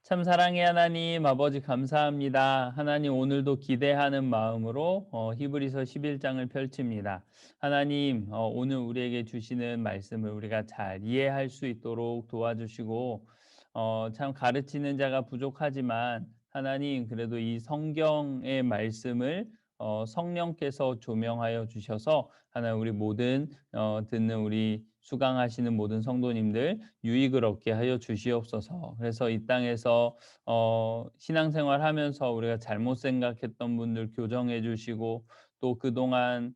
참 사랑의 하나님 아버지 감사합니다. 하나님 오늘도 기대하는 마음으로 히브리서 11장을 펼칩니다. 하나님 오늘 우리에게 주시는 말씀을 우리가 잘 이해할 수 있도록 도와주시고 참 가르치는 자가 부족하지만 하나님 그래도 이 성경의 말씀을 성령께서 조명하여 주셔서 하나님 우리 모든 듣는 우리 수강하시는 모든 성도님들 유익을 얻게 하여 주시옵소서. 그래서 이 땅에서 신앙생활하면서 우리가 잘못 생각했던 분들 교정해 주시고 또 그동안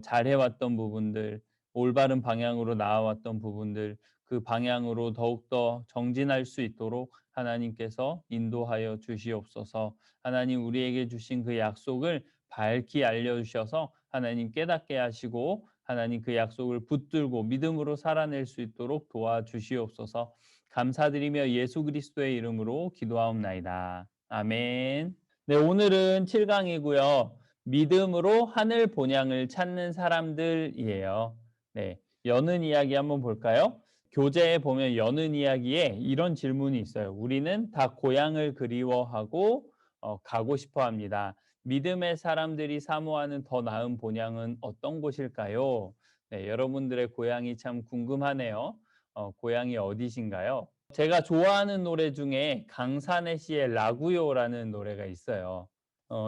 잘해왔던 부분들 올바른 방향으로 나아왔던 부분들 그 방향으로 더욱더 정진할 수 있도록 하나님께서 인도하여 주시옵소서. 하나님 우리에게 주신 그 약속을 밝히 알려주셔서 하나님 깨닫게 하시고 하나님 그 약속을 붙들고 믿음으로 살아낼 수 있도록 도와주시옵소서. 감사드리며 예수 그리스도의 이름으로 기도하옵나이다. 아멘. 네, 오늘은 7강이고요. 믿음으로 하늘 본향을 찾는 사람들이에요. 네, 여는 이야기 한번 볼까요? 교재에 보면 여는 이야기에 이런 질문이 있어요. 우리는 다 고향을 그리워하고 가고 싶어 합니다. 믿음의 사람들이 사모하는 더 나은 본향은 어떤 곳일까요? 네, 여러분들의 고향이 참 궁금하네요. 고향이 어디신가요? 제가 좋아하는 노래 중에 강산의 시의 라구요라는 노래가 있어요.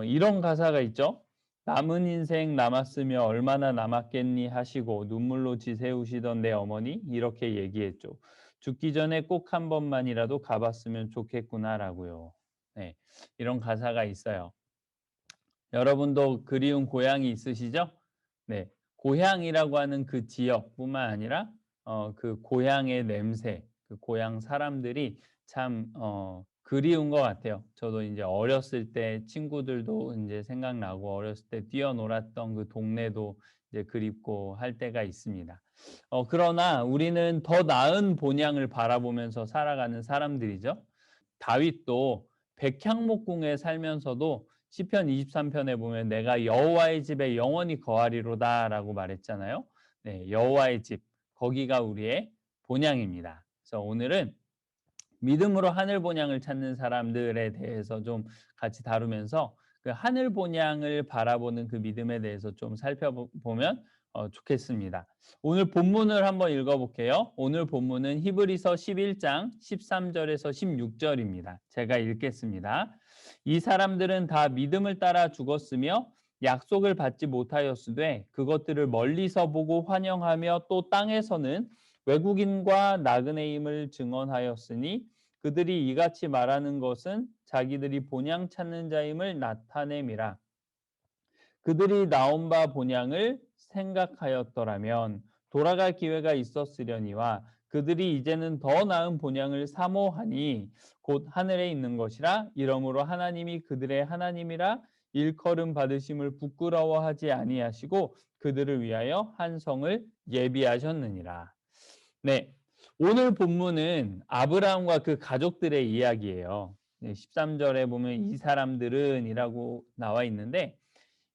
이런 가사가 있죠. 남은 인생 남았으며 얼마나 남았겠니 하시고 눈물로 지새우시던 내 어머니 이렇게 얘기했죠. 죽기 전에 꼭 한 번만이라도 가봤으면 좋겠구나라고요. 네, 이런 가사가 있어요. 여러분도 그리운 고향이 있으시죠? 네, 고향이라고 하는 그 지역뿐만 아니라 그 고향의 냄새, 그 고향 사람들이 참 그리운 것 같아요. 저도 이제 어렸을 때 친구들도 이제 생각나고 어렸을 때 뛰어놀았던 그 동네도 이제 그립고 할 때가 있습니다. 그러나 우리는 더 나은 본향을 바라보면서 살아가는 사람들이죠. 다윗도 백향목궁에 살면서도 시편 23편에 보면 내가 여호와의 집에 영원히 거하리로다라고 말했잖아요. 네, 여호와의 집 거기가 우리의 본향입니다. 그래서 오늘은 믿음으로 하늘 본향을 찾는 사람들에 대해서 좀 같이 다루면서 그 하늘 본향을 바라보는 그 믿음에 대해서 좀 살펴보면 좋겠습니다. 오늘 본문을 한번 읽어볼게요. 오늘 본문은 히브리서 11장 13절에서 16절입니다. 제가 읽겠습니다. 이 사람들은 다 믿음을 따라 죽었으며 약속을 받지 못하였으되 그것들을 멀리서 보고 환영하며 또 땅에서는 외국인과 나그네임을 증언하였으니 그들이 이같이 말하는 것은 자기들이 본향 찾는 자임을 나타냄이라. 그들이 나온 바 본향을 생각하였더라면 돌아갈 기회가 있었으려니와 그들이 이제는 더 나은 본향을 사모하니 곧 하늘에 있는 것이라. 이러므로 하나님이 그들의 하나님이라 일컬음 받으심을 부끄러워하지 아니하시고 그들을 위하여 한 성을 예비하셨느니라. 네, 오늘 본문은 아브라함과 그 가족들의 이야기예요. 13절에 보면 이 사람들은 이라고 나와 있는데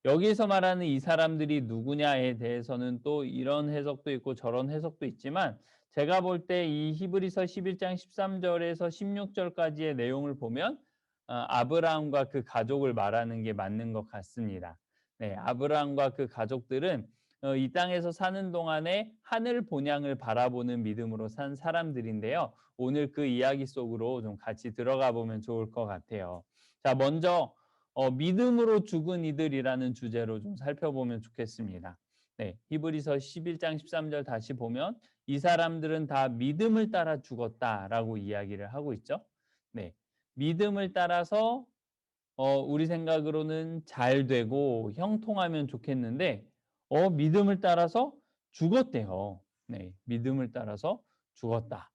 여기서 말하는 이 사람들이 누구냐에 대해서는 또 이런 해석도 있고 저런 해석도 있지만 제가 볼 때 이 히브리서 11장 13절에서 16절까지의 내용을 보면 아브라함과 그 가족을 말하는 게 맞는 것 같습니다. 네, 아브라함과 그 가족들은 이 땅에서 사는 동안에 하늘 본향을 바라보는 믿음으로 산 사람들인데요. 오늘 그 이야기 속으로 좀 같이 들어가 보면 좋을 것 같아요. 자, 먼저 믿음으로 죽은 이들이라는 주제로 좀 살펴보면 좋겠습니다. 네, 히브리서 11장 13절 다시 보면 이 사람들은 다 믿음을 따라 죽었다라고 이야기를 하고 있죠. 네, 믿음을 따라서 우리 생각으로는 잘 되고 형통하면 좋겠는데 믿음을 따라서 죽었대요. 네, 믿음을 따라서 죽었다.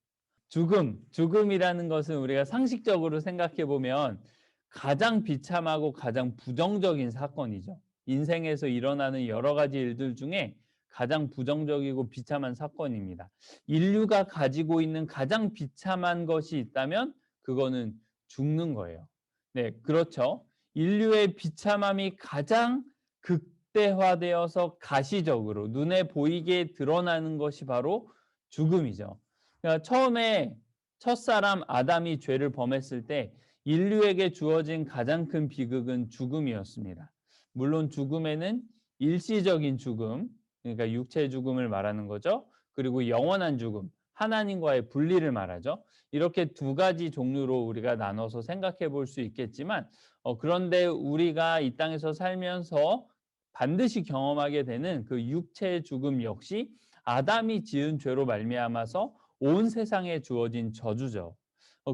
죽음이라는 것은 우리가 상식적으로 생각해 보면 가장 비참하고 가장 부정적인 사건이죠. 인생에서 일어나는 여러 가지 일들 중에 가장 부정적이고 비참한 사건입니다. 인류가 가지고 있는 가장 비참한 것이 있다면 그거는 죽는 거예요. 네, 그렇죠. 인류의 비참함이 가장 극대화되어서 가시적으로 눈에 보이게 드러나는 것이 바로 죽음이죠. 그러니까 처음에 첫사람 아담이 죄를 범했을 때 인류에게 주어진 가장 큰 비극은 죽음이었습니다. 물론 죽음에는 일시적인 죽음, 그러니까 육체의 죽음을 말하는 거죠. 그리고 영원한 죽음, 하나님과의 분리를 말하죠. 이렇게 두 가지 종류로 우리가 나눠서 생각해 볼 수 있겠지만, 그런데 우리가 이 땅에서 살면서 반드시 경험하게 되는 그 육체의 죽음 역시 아담이 지은 죄로 말미암아서 온 세상에 주어진 저주죠.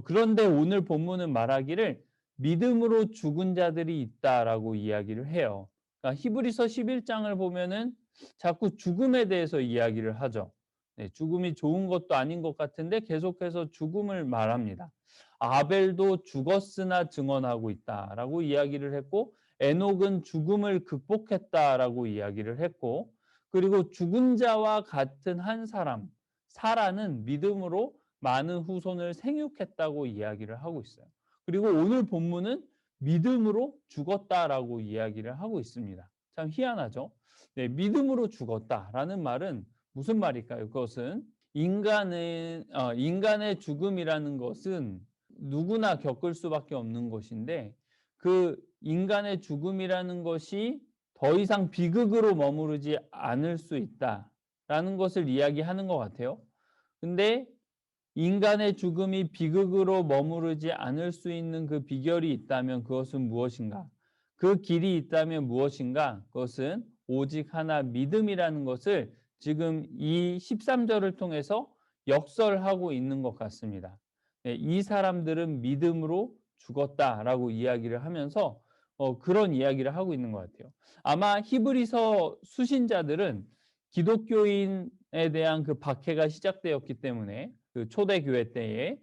그런데 오늘 본문은 말하기를 믿음으로 죽은 자들이 있다라고 이야기를 해요. 그러니까 히브리서 11장을 보면은 자꾸 죽음에 대해서 이야기를 하죠. 네, 죽음이 좋은 것도 아닌 것 같은데 계속해서 죽음을 말합니다. 아벨도 죽었으나 증언하고 있다라고 이야기를 했고, 에녹은 죽음을 극복했다라고 이야기를 했고, 그리고 죽은 자와 같은 한 사람, 사라는 믿음으로 많은 후손을 생육했다고 이야기를 하고 있어요. 그리고 오늘 본문은 믿음으로 죽었다라고 이야기를 하고 있습니다. 참 희한하죠? 네, 믿음으로 죽었다라는 말은 무슨 말일까요? 그것은 인간의 죽음이라는 것은 누구나 겪을 수밖에 없는 것인데, 그 인간의 죽음이라는 것이 더 이상 비극으로 머무르지 않을 수 있다라는 것을 이야기하는 것 같아요. 근데 인간의 죽음이 비극으로 머무르지 않을 수 있는 그 비결이 있다면 그것은 무엇인가? 그 길이 있다면 무엇인가? 그것은 오직 하나 믿음이라는 것을 지금 이 13절을 통해서 역설하고 있는 것 같습니다. 네, 이 사람들은 믿음으로 죽었다라고 이야기를 하면서 그런 이야기를 하고 있는 것 같아요. 아마 히브리서 수신자들은 기독교인에 대한 그 박해가 시작되었기 때문에, 그 초대교회 때에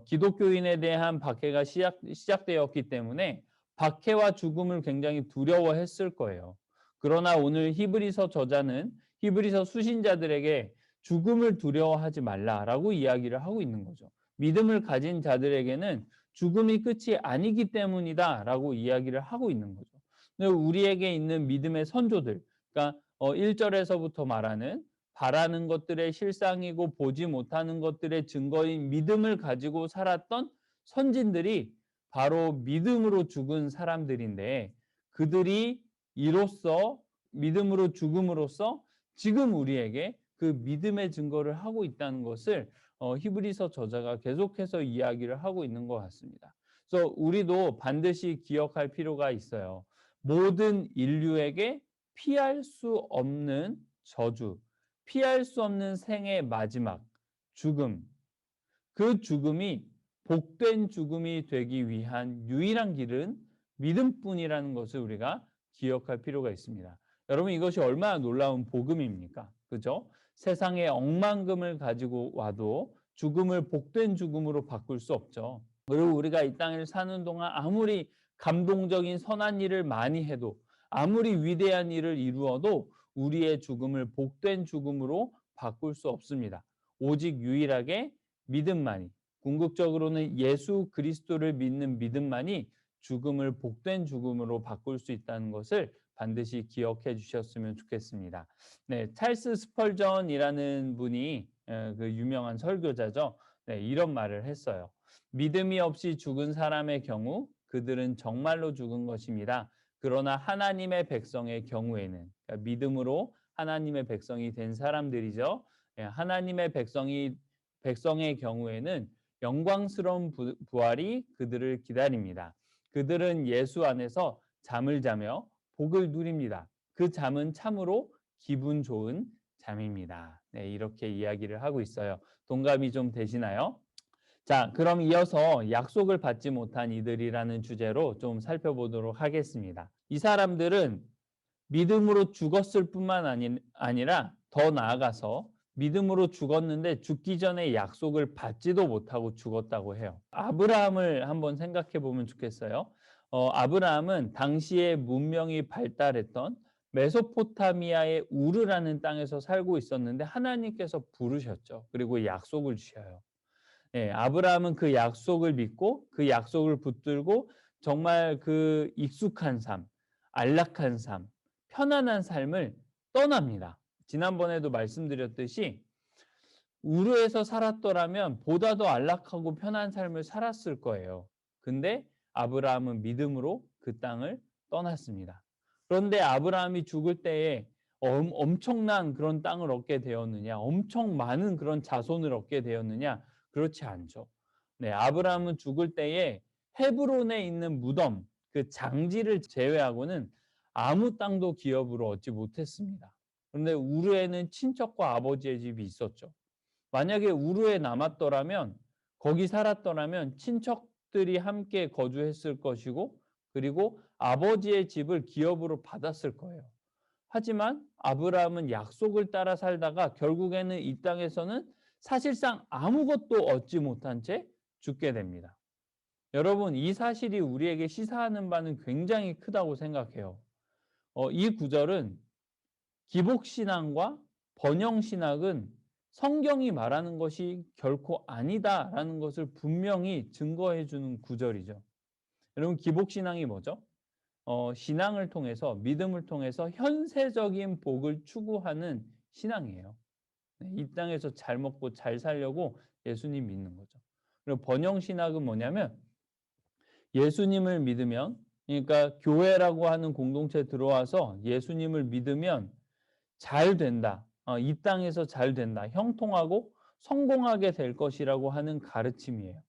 기독교인에 대한 박해가 시작되었기 때문에 박해와 죽음을 굉장히 두려워했을 거예요. 그러나 오늘 히브리서 저자는 히브리서 수신자들에게 죽음을 두려워하지 말라라고 이야기를 하고 있는 거죠. 믿음을 가진 자들에게는 죽음이 끝이 아니기 때문이다라고 이야기를 하고 있는 거죠. 근데 우리에게 있는 믿음의 선조들, 그러니까 1절에서부터 말하는 바라는 것들의 실상이고 보지 못하는 것들의 증거인 믿음을 가지고 살았던 선진들이 바로 믿음으로 죽은 사람들인데, 그들이 이로써 믿음으로 죽음으로써 지금 우리에게 그 믿음의 증거를 하고 있다는 것을 히브리서 저자가 계속해서 이야기를 하고 있는 것 같습니다. 그래서 우리도 반드시 기억할 필요가 있어요. 모든 인류에게 피할 수 없는 저주, 피할 수 없는 생의 마지막, 죽음. 그 죽음이 복된 죽음이 되기 위한 유일한 길은 믿음뿐이라는 것을 우리가 기억할 필요가 있습니다. 여러분, 이것이 얼마나 놀라운 복음입니까? 그죠? 세상에 억만금을 가지고 와도 죽음을 복된 죽음으로 바꿀 수 없죠. 그리고 우리가 이 땅을 사는 동안 아무리 감동적인 선한 일을 많이 해도, 아무리 위대한 일을 이루어도 우리의 죽음을 복된 죽음으로 바꿀 수 없습니다. 오직 유일하게 믿음만이, 궁극적으로는 예수 그리스도를 믿는 믿음만이 죽음을 복된 죽음으로 바꿀 수 있다는 것을 반드시 기억해 주셨으면 좋겠습니다. 네, 찰스 스펄전이라는 분이 그 유명한 설교자죠. 네, 이런 말을 했어요. 믿음이 없이 죽은 사람의 경우 그들은 정말로 죽은 것입니다. 그러나 하나님의 백성의 경우에는, 그러니까 믿음으로 하나님의 백성이 된 사람들이죠. 하나님의 백성의 경우에는 영광스러운 부활이 그들을 기다립니다. 그들은 예수 안에서 잠을 자며 복을 누립니다. 그 잠은 참으로 기분 좋은 잠입니다. 네, 이렇게 이야기를 하고 있어요. 동감이 좀 되시나요? 자, 그럼 이어서 약속을 받지 못한 이들이라는 주제로 좀 살펴보도록 하겠습니다. 이 사람들은 믿음으로 죽었을 뿐만 아니라 더 나아가서 믿음으로 죽었는데 죽기 전에 약속을 받지도 못하고 죽었다고 해요. 아브라함을 한번 생각해 보면 좋겠어요. 아브라함은 당시에 문명이 발달했던 메소포타미아의 우르라는 땅에서 살고 있었는데 하나님께서 부르셨죠. 그리고 약속을 주셔요. 아브라함은 그 약속을 믿고 그 약속을 붙들고 정말 그 익숙한 삶, 안락한 삶, 편안한 삶을 떠납니다. 지난번에도 말씀드렸듯이 우르에서 살았더라면 보다 더 안락하고 편한 삶을 살았을 거예요. 근데 아브라함은 믿음으로 그 땅을 떠났습니다. 그런데 아브라함이 죽을 때에 엄청난 그런 땅을 얻게 되었느냐, 엄청 많은 그런 자손을 얻게 되었느냐, 그렇지 않죠. 네, 아브라함은 죽을 때에 헤브론에 있는 무덤, 그 장지를 제외하고는 아무 땅도 기업으로 얻지 못했습니다. 그런데 우르에는 친척과 아버지의 집이 있었죠. 만약에 우르에 남았더라면, 거기 살았더라면 친척들이 함께 거주했을 것이고, 그리고 아버지의 집을 기업으로 받았을 거예요. 하지만 아브라함은 약속을 따라 살다가 결국에는 이 땅에서는 사실상 아무것도 얻지 못한 채 죽게 됩니다. 여러분, 이 사실이 우리에게 시사하는 바는 굉장히 크다고 생각해요. 이 구절은 기복신앙과 번영신학은 성경이 말하는 것이 결코 아니다라는 것을 분명히 증거해 주는 구절이죠. 여러분, 기복신앙이 뭐죠? 신앙을 통해서, 믿음을 통해서 현세적인 복을 추구하는 신앙이에요. 네, 이 땅에서 잘 먹고 잘 살려고 예수님 믿는 거죠. 그리고 번영신학은 뭐냐면, 예수님을 믿으면, 그러니까 교회라고 하는 공동체에 들어와서 예수님을 믿으면 잘 된다. 이 땅에서 잘 된다. 형통하고 성공하게 될 것이라고 하는 가르침이에요.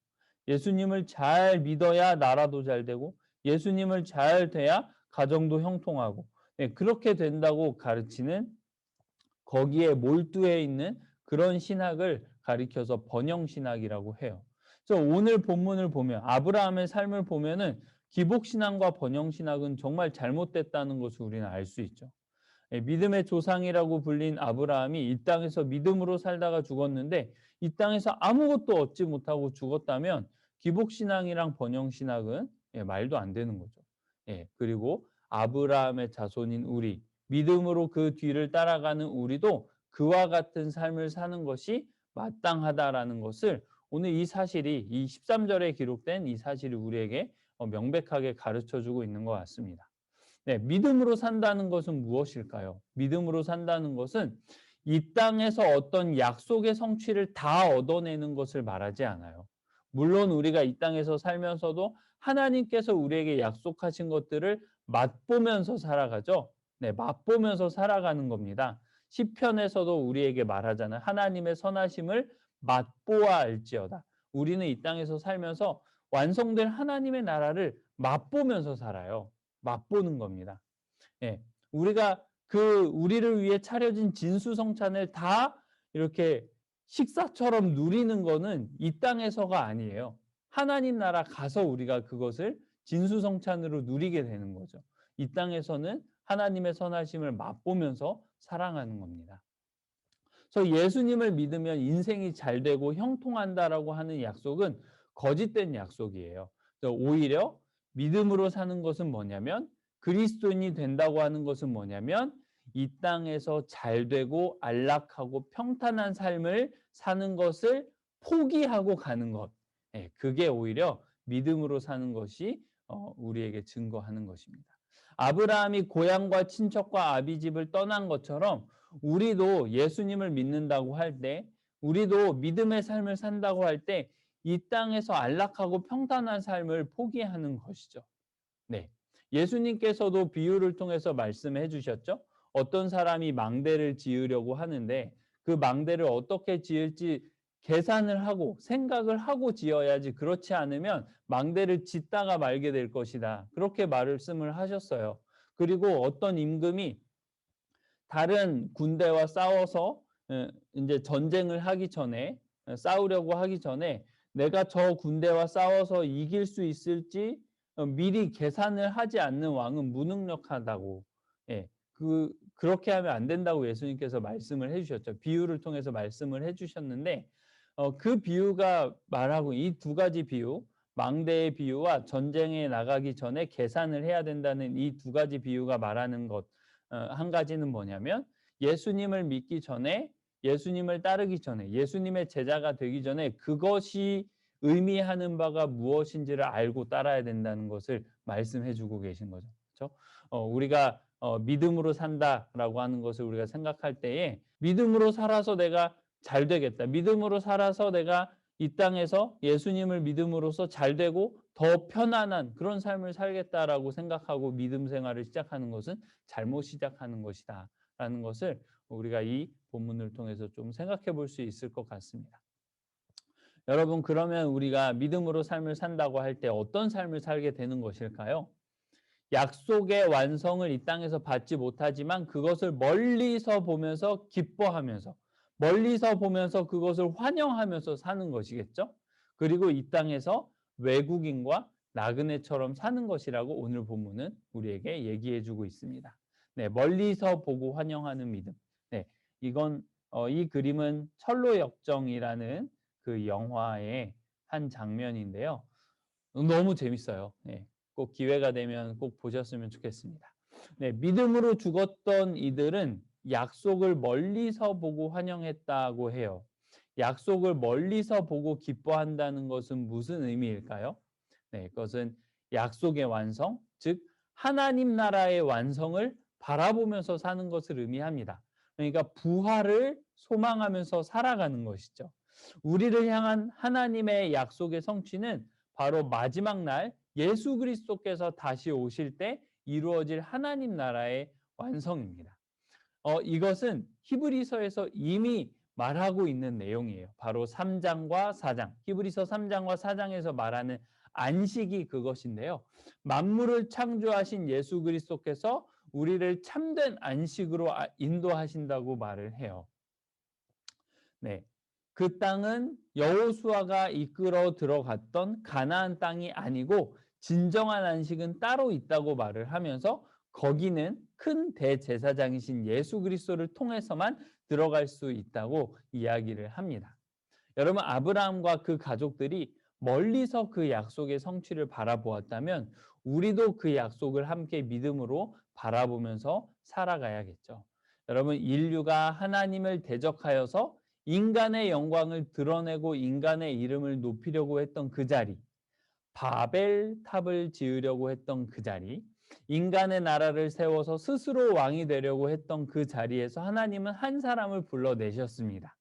예수님을 잘 믿어야 나라도 잘 되고, 예수님을 잘 돼야 가정도 형통하고, 네, 그렇게 된다고 가르치는, 거기에 몰두해 있는 그런 신학을 가리켜서 번영신학이라고 해요. 그래서 오늘 본문을 보면, 아브라함의 삶을 보면은 기복신앙과 번영신학은 정말 잘못됐다는 것을 우리는 알 수 있죠. 믿음의 조상이라고 불린 아브라함이 이 땅에서 믿음으로 살다가 죽었는데, 이 땅에서 아무것도 얻지 못하고 죽었다면 기복신앙이랑 번영신학은 말도 안 되는 거죠. 그리고 아브라함의 자손인 우리, 믿음으로 그 뒤를 따라가는 우리도 그와 같은 삶을 사는 것이 마땅하다라는 것을, 오늘 이 사실이, 이 13절에 기록된 이 사실이 우리에게 명백하게 가르쳐주고 있는 것 같습니다. 네, 믿음으로 산다는 것은 무엇일까요? 믿음으로 산다는 것은 이 땅에서 어떤 약속의 성취를 다 얻어내는 것을 말하지 않아요. 물론 우리가 이 땅에서 살면서도 하나님께서 우리에게 약속하신 것들을 맛보면서 살아가죠. 네, 맛보면서 살아가는 겁니다. 시편에서도 우리에게 말하잖아요. 하나님의 선하심을 맛보아 알지어다. 우리는 이 땅에서 살면서 완성될 하나님의 나라를 맛보면서 살아요. 맛보는 겁니다. 예. 우리가 우리를 위해 차려진 진수성찬을 다 이렇게 식사처럼 누리는 거는 이 땅에서가 아니에요. 하나님 나라 가서 우리가 그것을 진수성찬으로 누리게 되는 거죠. 이 땅에서는 하나님의 선하심을 맛보면서 사랑하는 겁니다. 그래서 예수님을 믿으면 인생이 잘 되고 형통한다라고 하는 약속은 거짓된 약속이에요. 오히려 믿음으로 사는 것은 뭐냐면, 그리스도인이 된다고 하는 것은 뭐냐면, 이 땅에서 잘 되고 안락하고 평탄한 삶을 사는 것을 포기하고 가는 것. 그게 오히려 믿음으로 사는 것이 우리에게 증거하는 것입니다. 아브라함이 고향과 친척과 아비집을 떠난 것처럼 우리도 예수님을 믿는다고 할 때, 우리도 믿음의 삶을 산다고 할 때 이 땅에서 안락하고 평탄한 삶을 포기하는 것이죠. 네. 예수님께서도 비유를 통해서 말씀해 주셨죠. 어떤 사람이 망대를 지으려고 하는데 그 망대를 어떻게 지을지 계산을 하고 생각을 하고 지어야지, 그렇지 않으면 망대를 짓다가 말게 될 것이다. 그렇게 말씀을 하셨어요. 그리고 어떤 임금이 다른 군대와 싸워서 이제 전쟁을 하기 전에, 싸우려고 하기 전에 내가 저 군대와 싸워서 이길 수 있을지 미리 계산을 하지 않는 왕은 무능력하다고. 그렇게 하면 안 된다고 예수님께서 말씀을 해주셨죠. 비유를 통해서 말씀을 해주셨는데, 그 비유가 말하고, 이 두 가지 비유, 망대의 비유와 전쟁에 나가기 전에 계산을 해야 된다는 이 두 가지 비유가 말하는 것, 한 가지는 뭐냐면, 예수님을 믿기 전에, 예수님을 따르기 전에, 예수님의 제자가 되기 전에 그것이 의미하는 바가 무엇인지를 알고 따라야 된다는 것을 말씀해 주고 계신 거죠. 그렇죠? 우리가 믿음으로 산다라고 하는 것을 우리가 생각할 때에, 믿음으로 살아서 내가 잘 되겠다. 믿음으로 살아서 내가 이 땅에서 예수님을 믿음으로써 잘 되고 더 편안한 그런 삶을 살겠다라고 생각하고 믿음 생활을 시작하는 것은 잘못 시작하는 것이다라는 것을 우리가 이 본문을 통해서 좀 생각해 볼 수 있을 것 같습니다. 여러분, 그러면 우리가 믿음으로 삶을 산다고 할 때 어떤 삶을 살게 되는 것일까요? 약속의 완성을 이 땅에서 받지 못하지만 그것을 멀리서 보면서 기뻐하면서 멀리서 보면서 그것을 환영하면서 사는 것이겠죠. 그리고 이 땅에서 외국인과 나그네처럼 사는 것이라고 오늘 본문은 우리에게 얘기해 주고 있습니다. 네, 멀리서 보고 환영하는 믿음. 네, 이건 이 그림은 철로 역정이라는 그 영화의 한 장면인데요. 너무 재밌어요. 네. 꼭 기회가 되면 꼭 보셨으면 좋겠습니다. 네, 믿음으로 죽었던 이들은 약속을 멀리서 보고 환영했다고 해요. 약속을 멀리서 보고 기뻐한다는 것은 무슨 의미일까요? 네, 그것은 약속의 완성, 즉 하나님 나라의 완성을 바라보면서 사는 것을 의미합니다. 그러니까 부활을 소망하면서 살아가는 것이죠. 우리를 향한 하나님의 약속의 성취는 바로 마지막 날 예수 그리스도께서 다시 오실 때 이루어질 하나님 나라의 완성입니다. 이것은 히브리서에서 이미 말하고 있는 내용이에요. 바로 3장과 4장. 히브리서 3장과 4장에서 말하는 안식이 그것인데요. 만물을 창조하신 예수 그리스도께서 우리를 참된 안식으로 인도하신다고 말을 해요. 네. 그 땅은 여호수아가 이끌어 들어갔던 가나안 땅이 아니고 진정한 안식은 따로 있다고 말을 하면서 거기는 큰 대제사장이신 예수 그리스도를 통해서만 들어갈 수 있다고 이야기를 합니다. 여러분, 아브라함과 그 가족들이 멀리서 그 약속의 성취를 바라보았다면 우리도 그 약속을 함께 믿음으로 바라보면서 살아가야겠죠. 여러분, 인류가 하나님을 대적하여서 인간의 영광을 드러내고 인간의 이름을 높이려고 했던 그 자리, 바벨탑을 지으려고 했던 그 자리, 인간의 나라를 세워서 스스로 왕이 되려고 했던 그 자리에서 하나님은 한 사람을 불러내셨습니다.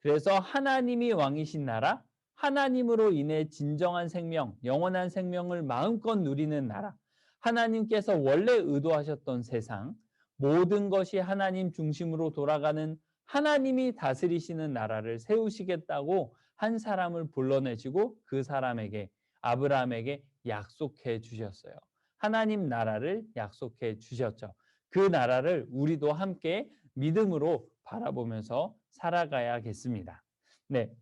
그래서 하나님이 왕이신 나라, 하나님으로 인해 진정한 생명, 영원한 생명을 마음껏 누리는 나라, 하나님께서 원래 의도하셨던 세상, 모든 것이 하나님 중심으로 돌아가는 하나님이 다스리시는 나라를 세우시겠다고 한 사람을 불러내시고 그 사람에게, 아브라함에게 약속해 주셨어요. 하나님 나라를 약속해 주셨죠. 그 나라를 우리도 함께 믿음으로 바라보면서 살아가야겠습니다. 네.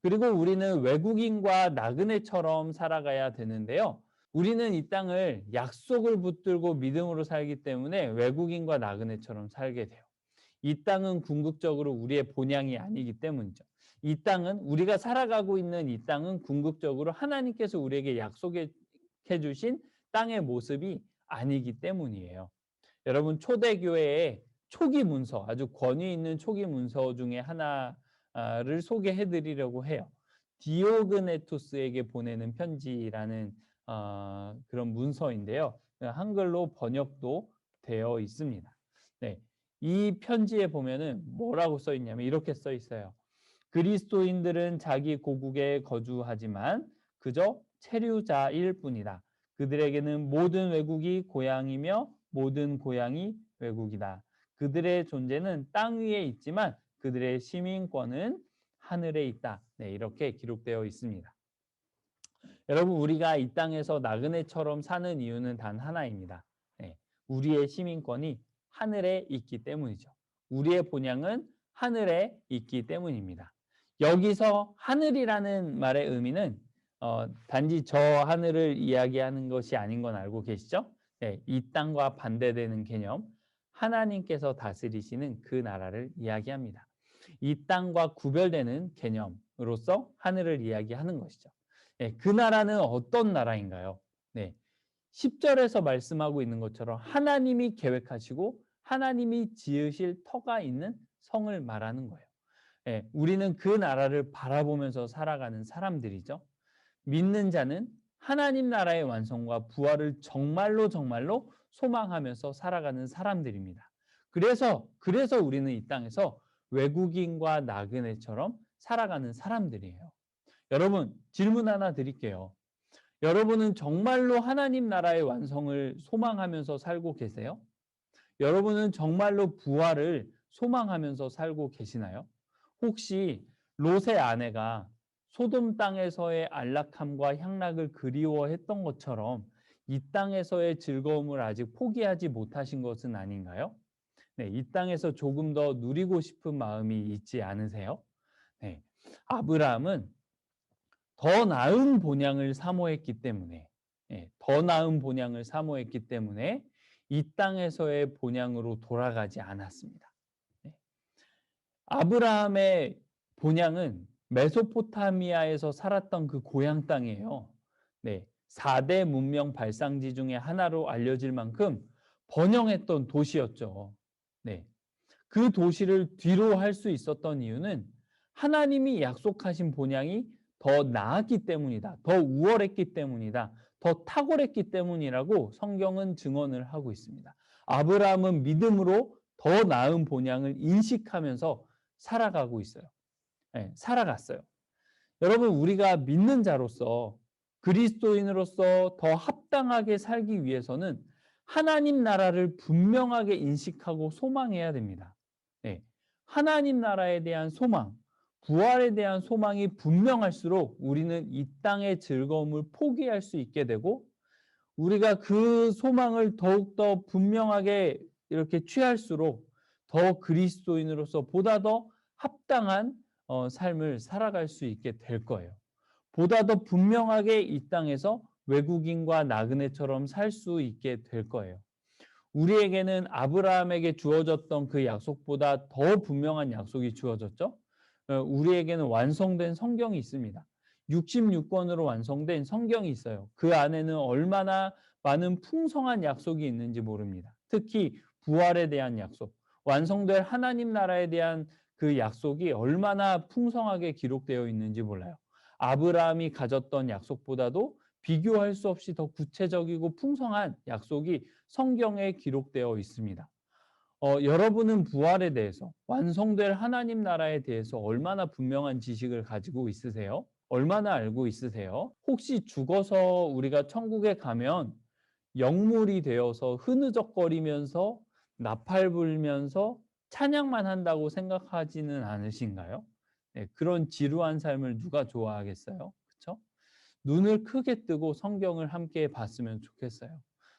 그리고 우리는 외국인과 나그네처럼 살아가야 되는데요. 우리는 이 땅을 약속을 붙들고 믿음으로 살기 때문에 외국인과 나그네처럼 살게 돼요. 이 땅은 궁극적으로 우리의 본향이 아니기 때문이죠. 이 땅은 우리가 살아가고 있는 이 땅은 궁극적으로 하나님께서 우리에게 약속해 주신 땅의 모습이 아니기 때문이에요. 여러분, 초대교회의 초기 문서, 아주 권위 있는 초기 문서 중에 하나를 소개해 드리려고 해요. 디오그네토스에게 보내는 편지라는 그런 문서인데요. 한글로 번역도 되어 있습니다. 네, 이 편지에 보면은 뭐라고 써 있냐면 이렇게 써 있어요. 그리스도인들은 자기 고국에 거주하지만 그저 체류자일 뿐이다. 그들에게는 모든 외국이 고향이며 모든 고향이 외국이다. 그들의 존재는 땅 위에 있지만 그들의 시민권은 하늘에 있다. 네, 이렇게 기록되어 있습니다. 여러분, 우리가 이 땅에서 나그네처럼 사는 이유는 단 하나입니다. 네, 우리의 시민권이 하늘에 있기 때문이죠. 우리의 본향은 하늘에 있기 때문입니다. 여기서 하늘이라는 말의 의미는 단지 저 하늘을 이야기하는 것이 아닌 건 알고 계시죠? 네, 이 땅과 반대되는 개념, 하나님께서 다스리시는 그 나라를 이야기합니다. 이 땅과 구별되는 개념으로서 하늘을 이야기하는 것이죠. 네, 그 나라는 어떤 나라인가요? 네, 10절에서 말씀하고 있는 것처럼 하나님이 계획하시고 하나님이 지으실 터가 있는 성을 말하는 거예요. 예, 우리는 그 나라를 바라보면서 살아가는 사람들이죠. 믿는 자는 하나님 나라의 완성과 부활을 정말로 소망하면서 살아가는 사람들입니다. 그래서 우리는 이 땅에서 외국인과 나그네처럼 살아가는 사람들이에요. 여러분, 질문 하나 드릴게요. 여러분은 정말로 하나님 나라의 완성을 소망하면서 살고 계세요? 여러분은 정말로 부활을 소망하면서 살고 계시나요? 혹시 롯의 아내가 소돔 땅에서의 안락함과 향락을 그리워했던 것처럼 이 땅에서의 즐거움을 아직 포기하지 못하신 것은 아닌가요? 네, 이 땅에서 조금 더 누리고 싶은 마음이 있지 않으세요? 네, 아브라함은 더 나은 본향을 사모했기 때문에, 더 나은 본향을 사모했기 때문에 이 땅에서의 본향으로 돌아가지 않았습니다. 네. 아브라함의 본향은 메소포타미아에서 살았던 그 고향 땅이에요. 네. 4대 문명 발상지 중에 하나로 알려질 만큼 번영했던 도시였죠. 네. 그 도시를 뒤로 할 수 있었던 이유는 하나님이 약속하신 본향이 더 나았기 때문이다. 더 우월했기 때문이다. 더 탁월했기 때문이라고 성경은 증언을 하고 있습니다. 아브라함은 믿음으로 더 나은 본향을 인식하면서 살아가고 있어요. 네, 살아갔어요. 여러분, 우리가 믿는 자로서 그리스도인으로서 더 합당하게 살기 위해서는 하나님 나라를 분명하게 인식하고 소망해야 됩니다. 네. 하나님 나라에 대한 소망, 부활에 대한 소망이 분명할수록 우리는 이 땅의 즐거움을 포기할 수 있게 되고 우리가 그 소망을 더욱더 분명하게 이렇게 취할수록 더 그리스도인으로서 보다 더 합당한 삶을 살아갈 수 있게 될 거예요. 보다 더 분명하게 이 땅에서 외국인과 나그네처럼 살 수 있게 될 거예요. 우리에게는 아브라함에게 주어졌던 그 약속보다 더 분명한 약속이 주어졌죠. 우리에게는 완성된 성경이 있습니다. 66권으로 완성된 성경이 있어요. 그 안에는 얼마나 많은 풍성한 약속이 있는지 모릅니다. 특히 부활에 대한 약속, 완성될 하나님 나라에 대한 그 약속이 얼마나 풍성하게 기록되어 있는지 몰라요. 아브라함이 가졌던 약속보다도 비교할 수 없이 더 구체적이고 풍성한 약속이 성경에 기록되어 있습니다. 여러분은 부활에 대해서, 완성될 하나님 나라에 대해서 얼마나 분명한 지식을 가지고 있으세요? 얼마나 알고 있으세요? 혹시 죽어서 우리가 천국에 가면 영물이 되어서 흐느적거리면서 나팔 불면서 찬양만 한다고 생각하지는 않으신가요? 네, 그런 지루한 삶을 누가 좋아하겠어요? 그렇죠? 눈을 크게 뜨고 성경을 함께 봤으면 좋겠어요.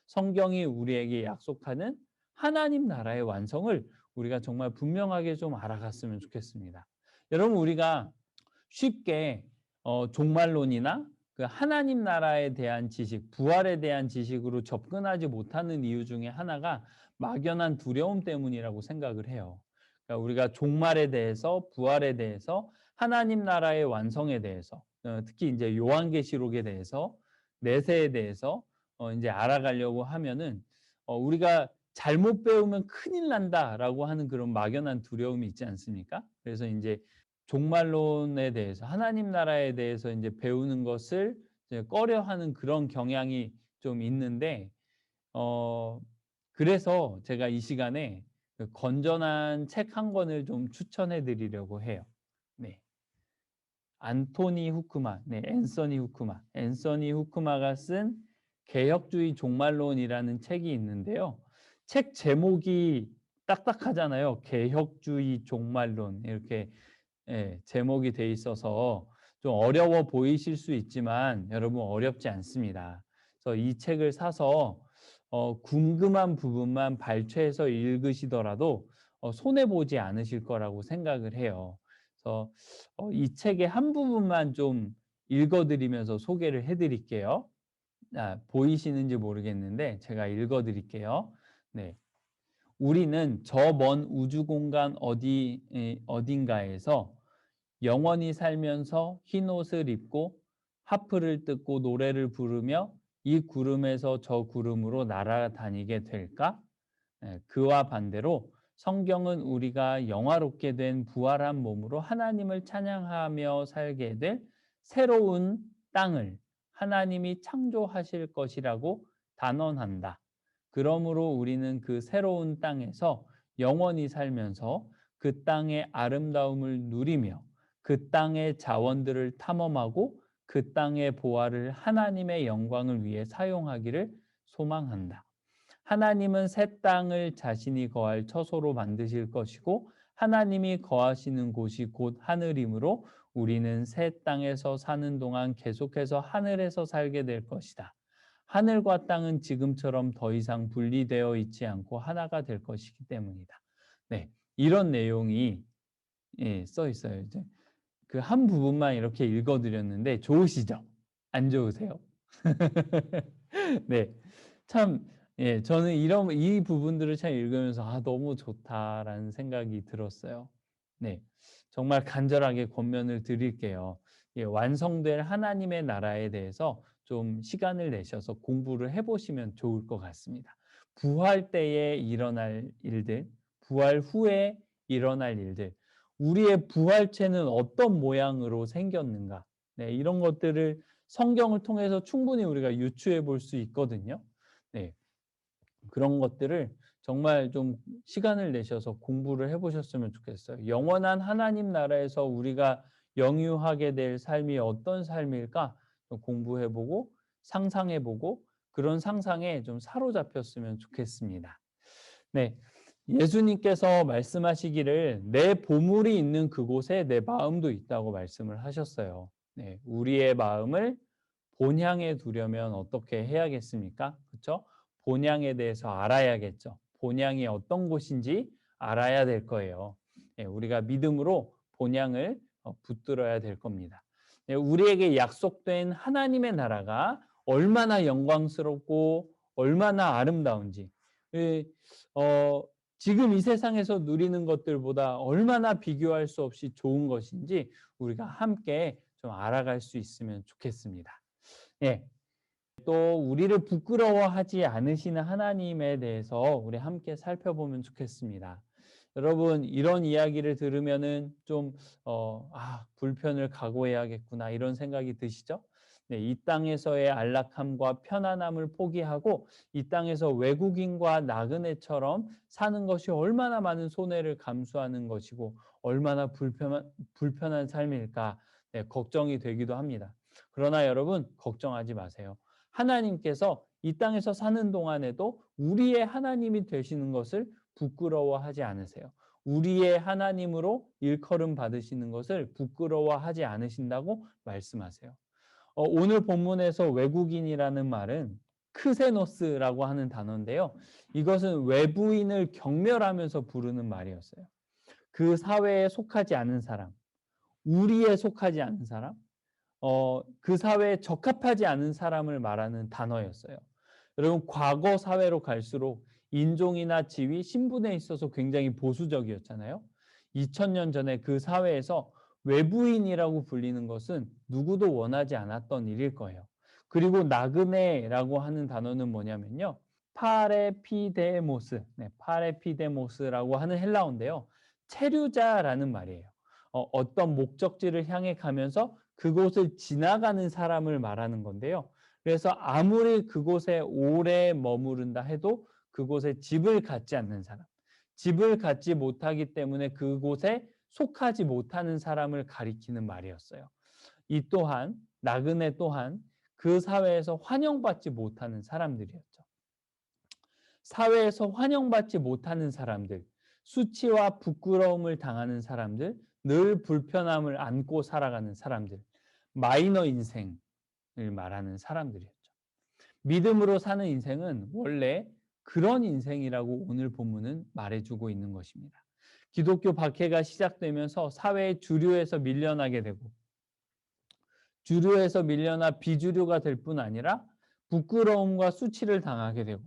성경이 우리에게 약속하는 하나님 나라의 완성을 우리가 정말 분명하게 좀 알아갔으면 좋겠습니다. 여러분, 우리가 쉽게 종말론이나 그 하나님 나라에 대한 지식, 부활에 대한 지식으로 접근하지 못하는 이유 중에 하나가 막연한 두려움 때문이라고 생각을 해요. 그러니까 우리가 종말에 대해서, 부활에 대해서, 하나님 나라의 완성에 대해서, 특히 이제 요한계시록에 대해서, 내세에 대해서 이제 알아가려고 하면은 우리가 잘못 배우면 큰일 난다라고 하는 그런 막연한 두려움이 있지 않습니까? 그래서 이제 종말론에 대해서 하나님 나라에 대해서 이제 배우는 것을 이제 꺼려하는 그런 경향이 좀 있는데 어 그래서 제가 이 시간에 그 건전한 책 한 권을 좀 추천해 드리려고 해요. 네. 안토니 후크마, 네, 앤서니 후크마가 쓴 개혁주의 종말론이라는 책이 있는데요. 책 제목이 딱딱하잖아요. 개혁주의 종말론 이렇게 제목이 돼 있어서 좀 어려워 보이실 수 있지만 여러분 어렵지 않습니다. 그래서 이 책을 사서 궁금한 부분만 발췌해서 읽으시더라도 손해 보지 않으실 거라고 생각을 해요. 그래서 이 책의 한 부분만 좀 읽어드리면서 소개를 해드릴게요. 보이시는지 모르겠는데 제가 읽어드릴게요. 네. 우리는 저 먼 우주 공간 어딘가에서 영원히 살면서 흰 옷을 입고 하프를 뜯고 노래를 부르며 이 구름에서 저 구름으로 날아다니게 될까? 그와 반대로 성경은 우리가 영화롭게 된 부활한 몸으로 하나님을 찬양하며 살게 될 새로운 땅을 하나님이 창조하실 것이라고 단언한다. 그러므로 우리는 그 새로운 땅에서 영원히 살면서 그 땅의 아름다움을 누리며 그 땅의 자원들을 탐험하고 그 땅의 보화를 하나님의 영광을 위해 사용하기를 소망한다. 하나님은 새 땅을 자신이 거할 처소로 만드실 것이고 하나님이 거하시는 곳이 곧 하늘이므로 우리는 새 땅에서 사는 동안 계속해서 하늘에서 살게 될 것이다. 하늘과 땅은 지금처럼 더 이상 분리되어 있지 않고 하나가 될 것이기 때문이다. 네, 이런 내용이 써 있어요. 이제 그 한 부분만 이렇게 읽어드렸는데 좋으시죠? 안 좋으세요? 네, 참 저는 이 부분들을 참 읽으면서 '아 너무 좋다.'라는 생각이 들었어요. 네. 정말 간절하게 권면을 드릴게요. 완성될 하나님의 나라에 대해서 좀 시간을 내셔서 공부를 해 보시면 좋을 것 같습니다. 부활 때에 일어날 일들, 부활 후에 일어날 일들, 우리의 부활체는 어떤 모양으로 생겼는가, 네 이런 것들을 성경을 통해서 충분히 우리가 유추해 볼 수 있거든요. 네. 그런 것들을 정말 좀 시간을 내셔서 공부를 해 보셨으면 좋겠어요. 영원한 하나님 나라에서 우리가 영유하게 될 삶이 어떤 삶일까 좀 공부해 보고 상상해 보고 그런 상상에 좀 사로잡혔으면 좋겠습니다. 네. 예수님께서 말씀하시기를 "내 보물이 있는 그곳에 내 마음도 있다."고 말씀을 하셨어요. 네. 우리의 마음을 본향에 두려면 어떻게 해야겠습니까? 그렇죠? 본향에 대해서 알아야겠죠. 본향이 어떤 곳인지 알아야 될 거예요. 우리가 믿음으로 본향을 붙들어야 될 겁니다. 우리에게 약속된 하나님의 나라가 얼마나 영광스럽고 얼마나 아름다운지, 예, 어, 지금 이 세상에서 누리는 것들보다 얼마나 비교할 수 없이 좋은 것인지 우리가 함께 좀 알아갈 수 있으면 좋겠습니다. 예. 또 우리를 부끄러워하지 않으시는 하나님에 대해서 우리 함께 살펴보면 좋겠습니다. 여러분 이런 이야기를 들으면은 좀 불편을 각오해야겠구나 이런 생각이 드시죠? 네, 이 땅에서의 안락함과 편안함을 포기하고 이 땅에서 외국인과 나그네처럼 사는 것이 얼마나 많은 손해를 감수하는 것이고 얼마나 불편한 삶일까, 네, 걱정이 되기도 합니다. 그러나 여러분 걱정하지 마세요. 하나님께서 이 땅에서 사는 동안에도 우리의 하나님이 되시는 것을 부끄러워하지 않으세요. 우리의 하나님으로 일컬음 받으시는 것을 부끄러워하지 않으신다고 말씀하세요. 오늘 본문에서 외국인이라는 말은 크세노스라고 하는 단어인데요. 이것은 외부인을 경멸하면서 부르는 말이었어요. 그 사회에 속하지 않은 사람, 우리에 속하지 않은 사람, 그 사회에 적합하지 않은 사람을 말하는 단어였어요. 여러분 과거 사회로 갈수록 인종이나 지위, 신분에 있어서 굉장히 보수적이었잖아요. 2000년 전에 그 사회에서 외부인이라고 불리는 것은 누구도 원하지 않았던 일일 거예요. 그리고 나그네라고 하는 단어는 뭐냐면요. 파레피데모스, 네, 파레피데모스라고 하는 헬라어인데요. 체류자라는 말이에요. 어떤 목적지를 향해 가면서 그곳을 지나가는 사람을 말하는 건데요. 그래서 아무리 그곳에 오래 머무른다 해도 그곳에 집을 갖지 않는 사람, 집을 갖지 못하기 때문에 그곳에 속하지 못하는 사람을 가리키는 말이었어요. 이 또한 나그네 또한 그 사회에서 환영받지 못하는 사람들이었죠. 사회에서 환영받지 못하는 사람들, 수치와 부끄러움을 당하는 사람들, 늘 불편함을 안고 살아가는 사람들, 마이너 인생을 말하는 사람들이었죠. 믿음으로 사는 인생은 원래 그런 인생이라고 오늘 본문은 말해주고 있는 것입니다. 기독교 박해가 시작되면서 사회의 주류에서 밀려나게 되고 주류에서 밀려나 비주류가 될 뿐 아니라 부끄러움과 수치를 당하게 되고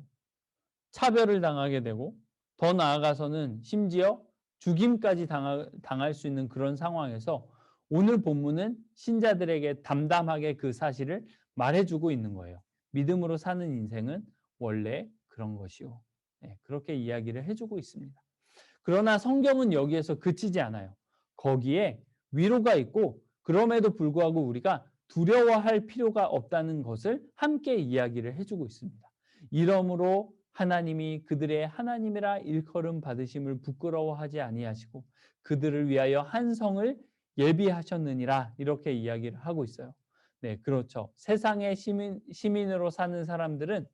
차별을 당하게 되고 더 나아가서는 심지어 죽임까지 당할 수 있는 그런 상황에서 오늘 본문은 신자들에게 담담하게 그 사실을 말해주고 있는 거예요. 믿음으로 사는 인생은 원래 그런 것이요. 네, 그렇게 이야기를 해주고 있습니다. 그러나 성경은 여기에서 그치지 않아요. 거기에 위로가 있고 그럼에도 불구하고 우리가 두려워할 필요가 없다는 것을 함께 이야기를 해주고 있습니다. 이러므로 하나님이 그들의 하나님이라 일컬음 받으심을 부끄러워하지 아니하시고 그들을 위하여 한 성을 예비하셨느니라 이렇게 이야기를 하고 있어요. 네, 그렇죠. 세상의 시민으로 사는 사람들은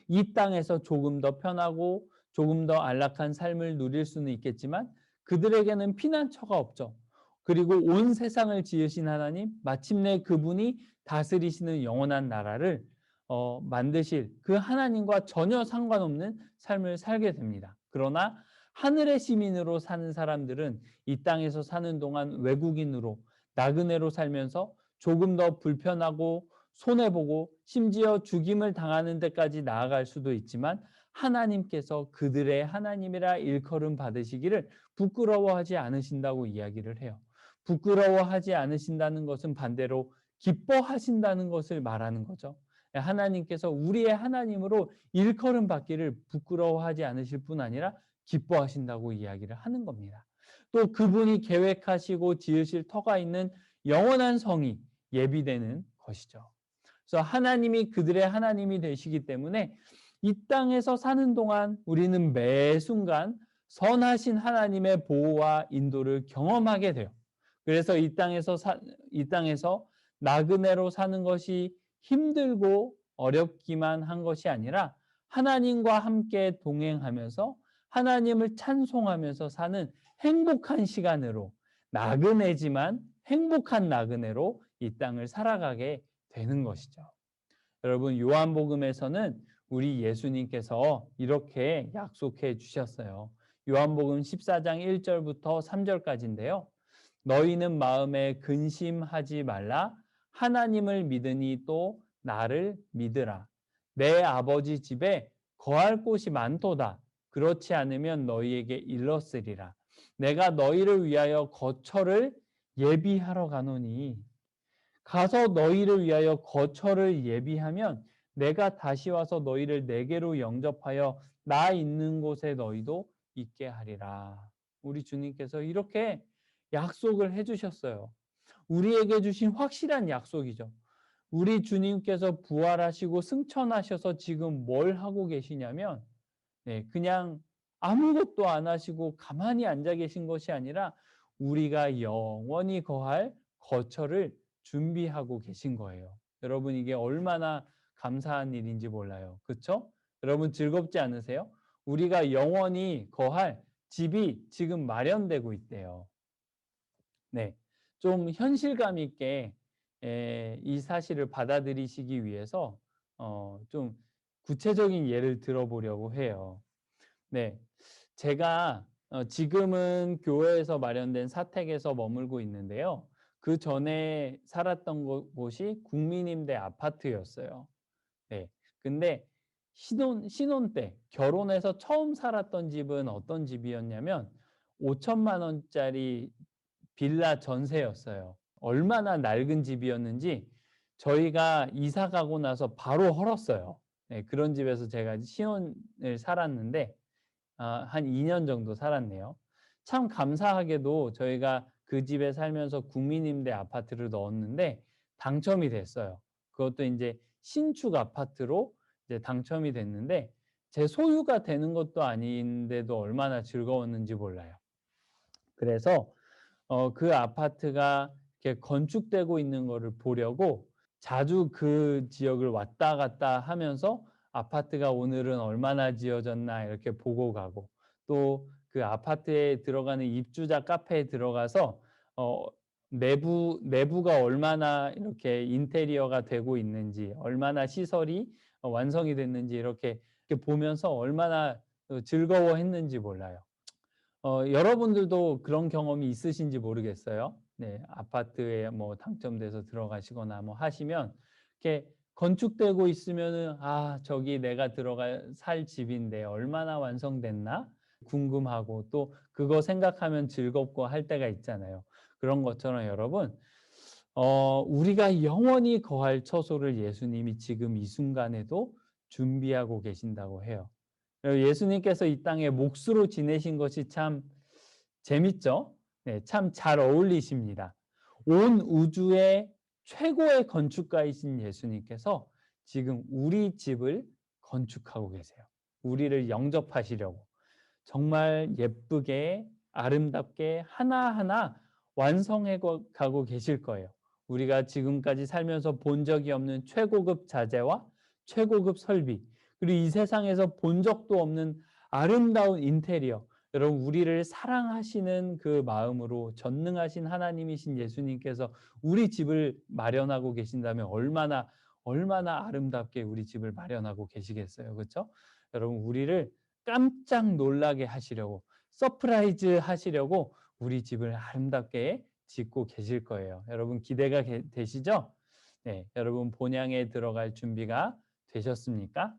이 땅에서 조금 더 편하고 조금 더 안락한 삶을 누릴 수는 있겠지만 그들에게는 피난처가 없죠. 그리고 온 세상을 지으신 하나님, 마침내 그분이 다스리시는 영원한 나라를 만드실 그 하나님과 전혀 상관없는 삶을 살게 됩니다. 그러나 하늘의 시민으로 사는 사람들은 이 땅에서 사는 동안 외국인으로 나그네로 살면서 조금 더 불편하고 손해보고 심지어 죽임을 당하는 데까지 나아갈 수도 있지만 하나님께서 그들의 하나님이라 일컬음 받으시기를 부끄러워하지 않으신다고 이야기를 해요. 부끄러워하지 않으신다는 것은 반대로 기뻐하신다는 것을 말하는 거죠. 하나님께서 우리의 하나님으로 일컬음 받기를 부끄러워하지 않으실 뿐 아니라 기뻐하신다고 이야기를 하는 겁니다. 또 그분이 계획하시고 지으실 터가 있는 영원한 성이 예비되는 것이죠. 그래서 하나님이 그들의 하나님이 되시기 때문에 이 땅에서 사는 동안 우리는 매 순간 선하신 하나님의 보호와 인도를 경험하게 돼요. 그래서 이 땅에서 나그네로 사는 것이 힘들고 어렵기만 한 것이 아니라 하나님과 함께 동행하면서 하나님을 찬송하면서 사는 행복한 시간으로 나그네지만 행복한 나그네로 이 땅을 살아가게 되는 것이죠. 여러분, 요한복음에서는 우리 예수님께서 이렇게 약속해 주셨어요. 요한복음 14장 1절부터 3절까지인데요. 너희는 마음에 근심하지 말라. 하나님을 믿으니 또 나를 믿으라. 내 아버지 집에 거할 곳이 많도다. 그렇지 않으면 너희에게 일렀으리라. 내가 너희를 위하여 거처를 예비하러 가노니 가서 너희를 위하여 거처를 예비하면 내가 다시 와서 너희를 내게로 영접하여 나 있는 곳에 너희도 있게 하리라. 우리 주님께서 이렇게 약속을 해주셨어요. 우리에게 주신 확실한 약속이죠. 우리 주님께서 부활하시고 승천하셔서 지금 뭘 하고 계시냐면 그냥 아무것도 안 하시고 가만히 앉아 계신 것이 아니라 우리가 영원히 거할 거처를 준비하고 계신 거예요. 여러분, 이게 얼마나 감사한 일인지 몰라요. 그렇죠? 여러분, 즐겁지 않으세요? 우리가 영원히 거할 집이 지금 마련되고 있대요. 네, 좀 현실감 있게 이 사실을 받아들이시기 위해서 좀 구체적인 예를 들어보려고 해요. 네, 제가 지금은 교회에서 마련된 사택에서 머물고 있는데요. 그 전에 살았던 곳이 국민임대 아파트였어요. 네, 근데 신혼 때 결혼해서 처음 살았던 집은 어떤 집이었냐면 5천만 원짜리 빌라 전세였어요. 얼마나 낡은 집이었는지 저희가 이사 가고 나서 바로 헐었어요. 네, 그런 집에서 제가 신혼을 살았는데 한 2년 정도 살았네요. 참 감사하게도 저희가 그 집에 살면서 국민임대 아파트를 넣었는데 당첨이 됐어요. 그것도 이제 신축 아파트로 이제 당첨이 됐는데 제 소유가 되는 것도 아닌데도 얼마나 즐거웠는지 몰라요. 그래서 그 아파트가 이렇게 건축되고 있는 거를 보려고 자주 그 지역을 왔다 갔다 하면서 아파트가 오늘은 얼마나 지어졌나 이렇게 보고 가고 또 그 아파트에 들어가는 입주자 카페에 들어가서 어 내부가 얼마나 이렇게 인테리어가 되고 있는지 얼마나 시설이 완성이 됐는지 이렇게 보면서 얼마나 즐거워했는지 몰라요. 여러분들도 그런 경험이 있으신지 모르겠어요. 네, 아파트에 뭐 당첨돼서 들어가시거나 뭐 하시면 이렇게 건축되고 있으면은 저기 내가 들어가 살 집인데 얼마나 완성됐나 궁금하고 또 그거 생각하면 즐겁고 할 때가 있잖아요. 그런 것처럼 여러분, 우리가 영원히 거할 처소를 예수님이 지금 이 순간에도 준비하고 계신다고 해요. 예수님께서 이 땅에 몫으로 지내신 것이 참 재밌죠? 네, 참 잘 어울리십니다. 온 우주의 최고의 건축가이신 예수님께서 지금 우리 집을 건축하고 계세요. 우리를 영접하시려고 정말 예쁘게 아름답게 하나하나 완성해 가고 계실 거예요. 우리가 지금까지 살면서 본 적이 없는 최고급 자재와 최고급 설비, 그리고 이 세상에서 본 적도 없는 아름다운 인테리어, 여러분 우리를 사랑하시는 그 마음으로 전능하신 하나님이신 예수님께서 우리 집을 마련하고 계신다면 얼마나 아름답게 우리 집을 마련하고 계시겠어요. 그렇죠? 여러분 우리를 깜짝 놀라게 하시려고, 서프라이즈 하시려고 우리 집을 아름답게 짓고 계실 거예요. 여러분 기대가 되시죠? 네, 여러분 본향에 들어갈 준비가 되셨습니까?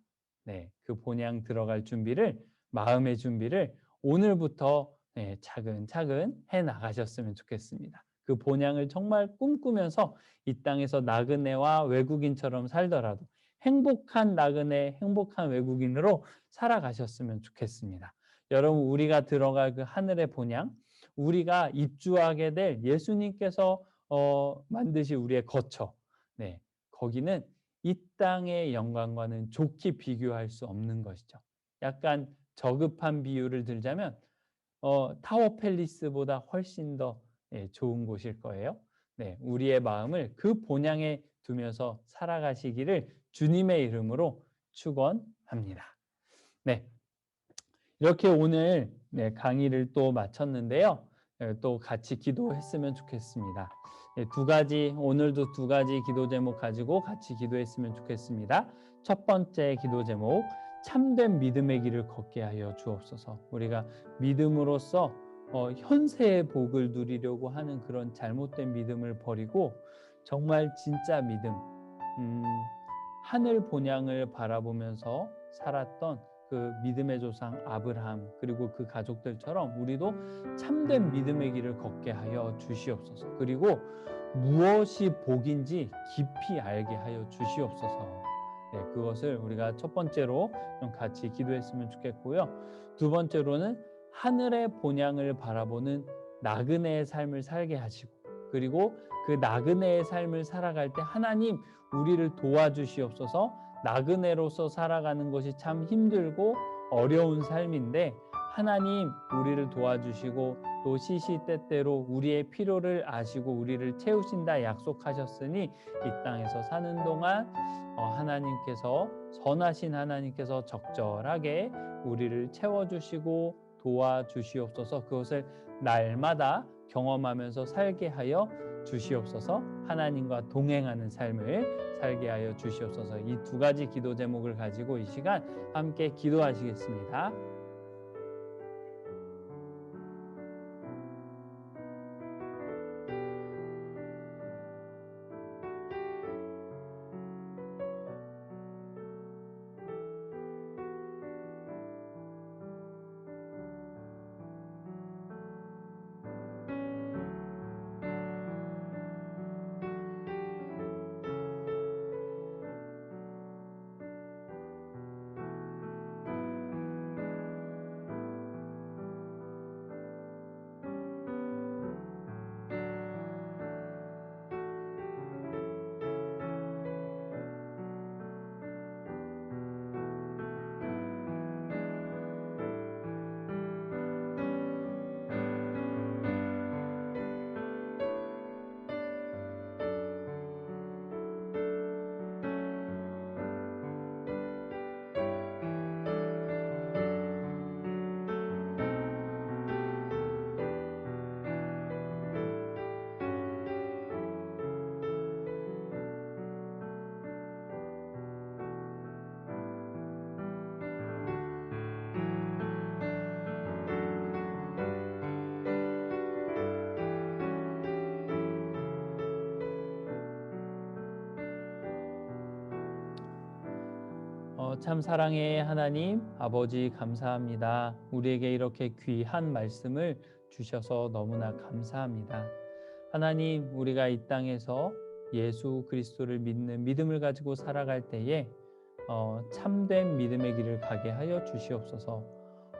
네, 그 본향 들어갈 준비를, 마음의 준비를 오늘부터 네, 차근차근 해 나가셨으면 좋겠습니다. 그 본향을 정말 꿈꾸면서 이 땅에서 나그네와 외국인처럼 살더라도 행복한 나그네, 행복한 외국인으로 살아가셨으면 좋겠습니다. 여러분 우리가 들어갈 그 하늘의 본향, 우리가 입주하게 될 예수님께서 만드신 우리의 거처, 네, 거기는 이 땅의 영광과는 좋게 비교할 수 없는 것이죠. 약간 저급한 비유를 들자면 타워 팰리스보다 훨씬 더 좋은 곳일 거예요. 네, 우리의 마음을 그 본향에 두면서 살아가시기를 주님의 이름으로 축원합니다. 네, 이렇게 오늘 네, 강의를 또 마쳤는데요. 또 같이 기도했으면 좋겠습니다. 오늘도 두 가지 기도 제목 가지고 같이 기도했으면 좋겠습니다. 첫 번째 기도 제목, 참된 믿음의 길을 걷게 하여 주옵소서. 우리가 믿음으로써 현세의 복을 누리려고 하는 그런 잘못된 믿음을 버리고 정말 진짜 믿음, 하늘 본향을 바라보면서 살았던 그 믿음의 조상 아브라함 그리고 그 가족들처럼 우리도 참된 믿음의 길을 걷게 하여 주시옵소서. 그리고 무엇이 복인지 깊이 알게 하여 주시옵소서. 네, 그것을 우리가 첫 번째로 좀 같이 기도했으면 좋겠고요. 두 번째로는 하늘의 본향을 바라보는 나그네의 삶을 살게 하시고, 그리고 그 나그네의 삶을 살아갈 때 하나님 우리를 도와주시옵소서. 나그네로서 살아가는 것이 참 힘들고 어려운 삶인데 하나님 우리를 도와주시고 또 시시때때로 우리의 필요를 아시고 우리를 채우신다 약속하셨으니 이 땅에서 사는 동안 하나님께서, 선하신 하나님께서 적절하게 우리를 채워주시고 도와주시옵소서. 그것을 날마다 경험하면서 살게 하여 주시옵소서. 하나님과 동행하는 삶을 살게 하여 주시옵소서. 이 두 가지 기도 제목을 가지고 이 시간 함께 기도하시겠습니다. 참 사랑의 하나님 아버지 감사합니다. 우리에게 이렇게 귀한 말씀을 주셔서 너무나 감사합니다. 하나님, 우리가 이 땅에서 예수 그리스도를 믿는 믿음을 가지고 살아갈 때에 참된 믿음의 길을 가게 하여 주시옵소서.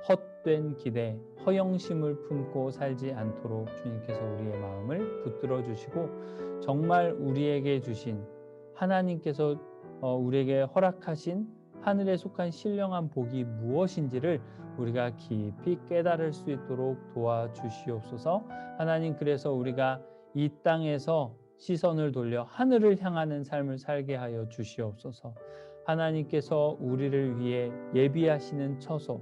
헛된 기대, 허영심을 품고 살지 않도록 주님께서 우리의 마음을 붙들어 주시고 정말 우리에게 주신, 하나님께서 우리에게 허락하신 하늘에 속한 신령한 복이 무엇인지를 우리가 깊이 깨달을 수 있도록 도와주시옵소서. 하나님, 그래서 우리가 이 땅에서 시선을 돌려 하늘을 향하는 삶을 살게 하여 주시옵소서. 하나님께서 우리를 위해 예비하시는 처소,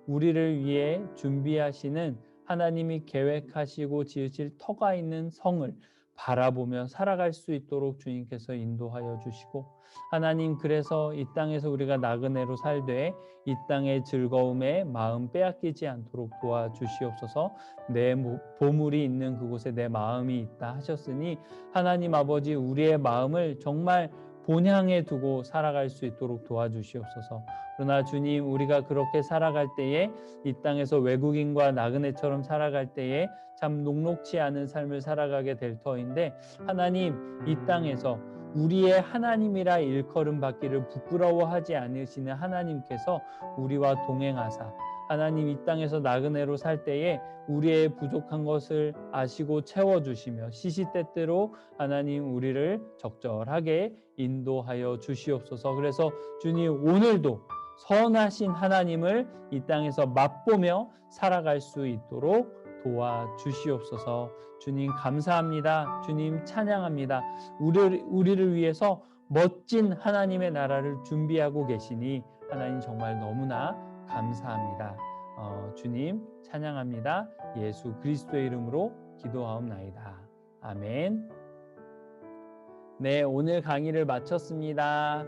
우리를 위해 준비하시는 하나님이 계획하시고 지으실 터가 있는 성을 바라보며 살아갈 수 있도록 주님께서 인도하여 주시고, 하나님, 그래서 이 땅에서 우리가 나그네로 살되 이 땅의 즐거움에 마음 빼앗기지 않도록 도와주시옵소서. 내 보물이 있는 그곳에 내 마음이 있다 하셨으니 하나님 아버지, 우리의 마음을 정말 본향에 두고 살아갈 수 있도록 도와주시옵소서. 그러나 주님, 우리가 그렇게 살아갈 때에 이 땅에서 외국인과 나그네처럼 살아갈 때에 참 녹록치 않은 삶을 살아가게 될 터인데, 하나님, 이 땅에서 우리의 하나님이라 일컬음 받기를 부끄러워하지 않으시는 하나님께서 우리와 동행하사 하나님, 이 땅에서 나그네로 살 때에 우리의 부족한 것을 아시고 채워주시며 시시때때로 하나님 우리를 적절하게 인도하여 주시옵소서. 그래서 주님, 오늘도 선하신 하나님을 이 땅에서 맛보며 살아갈 수 있도록 도와주시옵소서. 주님, 감사합니다. 주님, 찬양합니다. 우리를 위해서 멋진 하나님의 나라를 준비하고 계시니 하나님, 정말 너무나 감사합니다. 주님, 찬양합니다. 예수 그리스도의 이름으로 기도하옵나이다. 아멘. 네, 오늘 강의를 마쳤습니다.